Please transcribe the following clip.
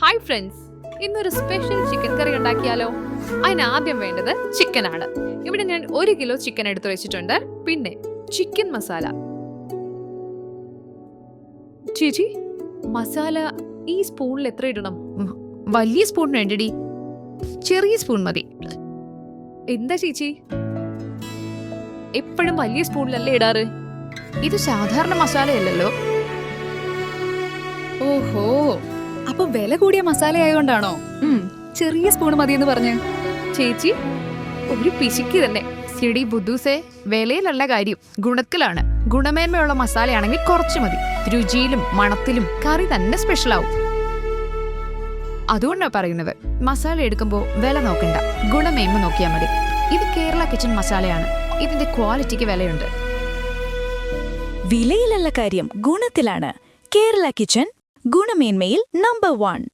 Hi friends, ഇന്നൊരു special chicken കറി ഉണ്ടാക്കിയാലോ? അതിന് ആദ്യം വേണ്ടത് ചിക്കനാണ്. ഇവിടെ ഞാൻ 1 കിലോ ചിക്കൻ എടുത്തു വെച്ചിട്ടുണ്ട്. പിന്നെ ചിക്കൻ മസാല. ചേച്ചി, മസാല ഈ സ്പൂണിൽ എത്ര ഇടണം? വലിയ സ്പൂൺ വേണ്ടടി, ചെറിയ സ്പൂൺ മതി. എന്താ ചേച്ചി, എപ്പോഴും വലിയ സ്പൂണിലല്ലേ ഇടാറ്? ഇത് സാധാരണ മസാലയല്ലല്ലോ. ഓഹോ, അപ്പൊ വില കൂടിയ മസാല ആയതുകൊണ്ടാണോ ചെറിയ സ്പൂൺ മതിയെന്ന് പറഞ്ഞ്? ചേച്ചി ഒരു പിശുക്കി തന്നെ. സിഡി ബുദ്ധൂസേ, വിലയിലല്ല കാര്യം, ഗുണത്തിലാണ്. ഗുണമേന്മയുള്ള മസാലയാണെങ്കിൽ കുറച്ച് മതി. രുചിയിലും മണത്തിലും കറി തന്നെ സ്പെഷ്യൽ ആവും. അതുകൊണ്ടാണ് പറയുന്നത്, മസാല എടുക്കുമ്പോൾ വില നോക്കണ്ട, ഗുണമേന്മ നോക്കിയാൽ മതി. ഇത് കേരള കിച്ചൺ മസാലയാണ്. ഇതിന്റെ ക്വാളിറ്റിക്ക് വിലയുണ്ട്. വിലയിലല്ല കാര്യം, ഗുണത്തിലാണ്. കേരള കിച്ചൺ ഗുണമേന്മയിൽ നമ്പർ 1.